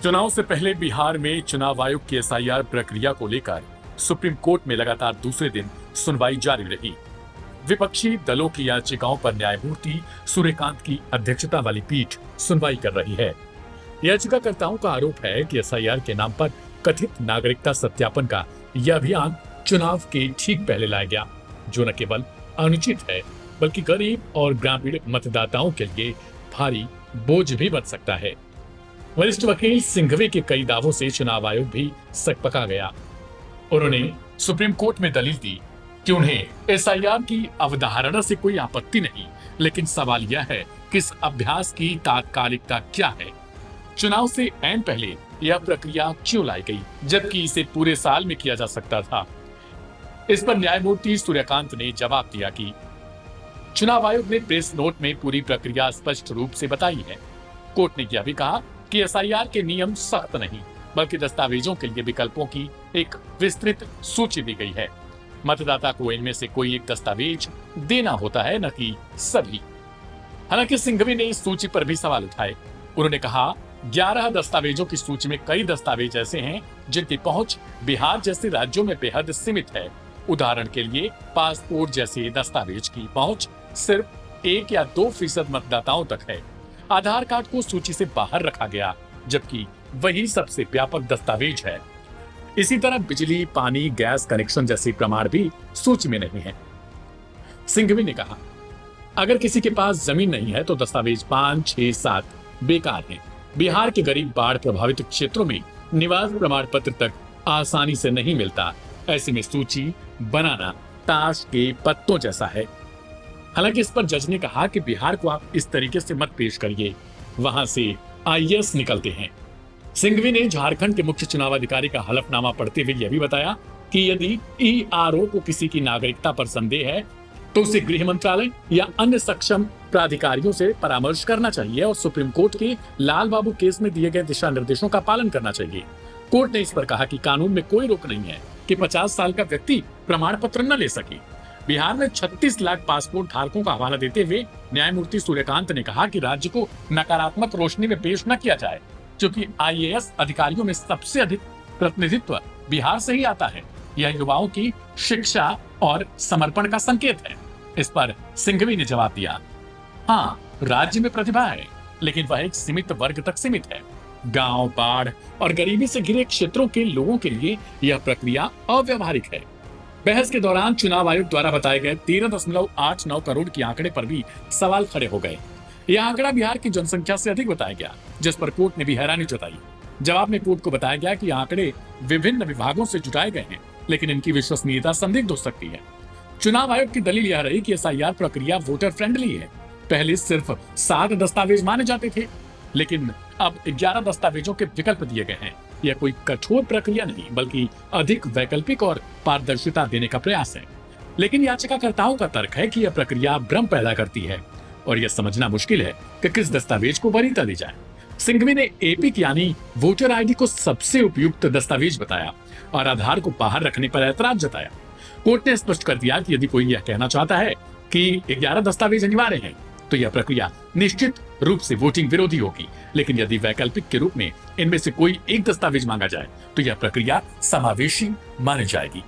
चुनाव से पहले बिहार में चुनाव आयोग की एसआईआर प्रक्रिया को लेकर सुप्रीम कोर्ट में लगातार दूसरे दिन सुनवाई जारी रही। विपक्षी दलों की याचिकाओं पर न्यायमूर्ति सूर्यकांत की अध्यक्षता वाली पीठ सुनवाई कर रही है। याचिकाकर्ताओं का आरोप है कि एसआईआर के नाम पर कथित नागरिकता सत्यापन का यह अभियान चुनाव के ठीक पहले लाया गया, जो न केवल अनुचित है बल्कि गरीब और ग्रामीण मतदाताओं के लिए भारी बोझ भी बन सकता है। वरिष्ठ वकील सिंघवी के कई दावों से चुनाव आयोग भी सकपका गया। उन्होंने सुप्रीम कोर्ट में दलील दी कि उन्हें एसआईआर की अवधारणा से कोई आपत्ति नहीं, लेकिन सवाल यह है कि इस अभ्यास की तात्कालिकता क्या है। चुनाव से ऐन पहले यह प्रक्रिया क्यों लाई गई, जबकि इसे पूरे साल में किया जा सकता था। इस पर न्यायमूर्ति सूर्यकांत ने जवाब दिया कि चुनाव आयोग ने प्रेस नोट में पूरी प्रक्रिया स्पष्ट रूप से बताई है। कोर्ट ने यह भी कहा कि एसआईआर के नियम सख्त नहीं, बल्कि दस्तावेजों के लिए विकल्पों की एक विस्तृत सूची दी गई है। मतदाता को इनमें से कोई एक दस्तावेज देना होता है, न कि सभी। हालांकि सिंघवी ने इस सूची पर भी सवाल उठाए। उन्होंने कहा 11 दस्तावेजों की सूची में कई दस्तावेज ऐसे हैं जिनकी पहुंच बिहार जैसे राज्यों में बेहद सीमित है। उदाहरण के लिए पासपोर्ट जैसे दस्तावेज की पहुंच सिर्फ 1 या 2% मतदाताओं तक है। आधार कार्ड को सूची से बाहर रखा गया, जबकि वही सबसे व्यापक दस्तावेज है। इसी तरह बिजली, पानी, गैस कनेक्शन जैसे प्रमाण भी सूची में नहीं है। सिंघवी ने कहा, अगर किसी के पास जमीन नहीं है तो दस्तावेज 5, 6, 7 बेकार हैं। बिहार के गरीब बाढ़ प्रभावित क्षेत्रों में निवास प्रमाण पत्र तक आसानी से नहीं मिलता। ऐसे में सूची बनाना ताश के पत्तों जैसा है। हालांकि इस पर जज ने कहा कि बिहार को आप इस तरीके से मत पेश करिए, वहां से आईएएस निकलते हैं। सिंघवी ने झारखंड के मुख्य चुनाव अधिकारी का हलफनामा पढ़ते हुए यह भी बताया कि यदि ईआरओ को किसी की नागरिकता पर संदेह है तो उसे गृह मंत्रालय या अन्य सक्षम प्राधिकारियों से परामर्श करना चाहिए और सुप्रीम कोर्ट के लाल बाबू केस में दिए गए दिशा निर्देशों का पालन करना चाहिए। कोर्ट ने इस पर कहा कि कानून में कोई रोक नहीं है कि 50 साल का व्यक्ति प्रमाण पत्र न ले सके। बिहार में 36 लाख पासपोर्ट धारकों का हवाला देते हुए न्यायमूर्ति सूर्यकांत ने कहा कि राज्य को नकारात्मक रोशनी में पेश न किया जाए, क्योंकि आईएएस अधिकारियों में सबसे अधिक प्रतिनिधित्व बिहार से ही आता है। यह युवाओं की शिक्षा और समर्पण का संकेत है। इस पर सिंघवी ने जवाब दिया, हाँ, राज्य में प्रतिभा है, लेकिन वह एक सीमित वर्ग तक सीमित है। गांव, बाढ़ और गरीबी से घिरे क्षेत्रों के लोगों के लिए यह प्रक्रिया अव्यावहारिक है। बहस के दौरान चुनाव आयोग द्वारा बताए गए 13.89 करोड़ के आंकड़े पर भी सवाल खड़े हो गए। यह आंकड़ा बिहार की जनसंख्या से अधिक बताया गया, जिस पर कोर्ट ने भी हैरानी जताई। जवाब में कोर्ट को बताया गया कि आंकड़े विभिन्न विभागों से जुटाए गए हैं, लेकिन इनकी विश्वसनीयता संदिग्ध हो सकती है। चुनाव आयोग की दलील यह रही कि एसआईआर प्रक्रिया वोटर फ्रेंडली है। पहले सिर्फ 7 दस्तावेज माने जाते थे, लेकिन अब 11 दस्तावेजों के विकल्प दिए गए हैं। यह कोई कठोर प्रक्रिया नहीं, बल्कि अधिक वैकल्पिक और पारदर्शिता देने का प्रयास है। लेकिन याचिकाकर्ताओं का तर्क है कि यह प्रक्रिया भ्रम पैदा करती है और यह समझना मुश्किल है कि किस दस्तावेज को वरीयता दी जाए। सिंघवी ने एपिक यानी वोटर आईडी को सबसे उपयुक्त दस्तावेज बताया और आधार को बाहर रखने पर ऐतराज जताया। कोर्ट ने स्पष्ट कर दिया कि यदि कोई यह कहना चाहता है कि 11 दस्तावेज अनिवार्य हैं, तो यह प्रक्रिया निश्चित रूप से वोटिंग विरोधी होगी। लेकिन यदि वैकल्पिक के रूप में इनमें से कोई एक दस्तावेज मांगा जाए तो यह प्रक्रिया समावेशी मानी जाएगी।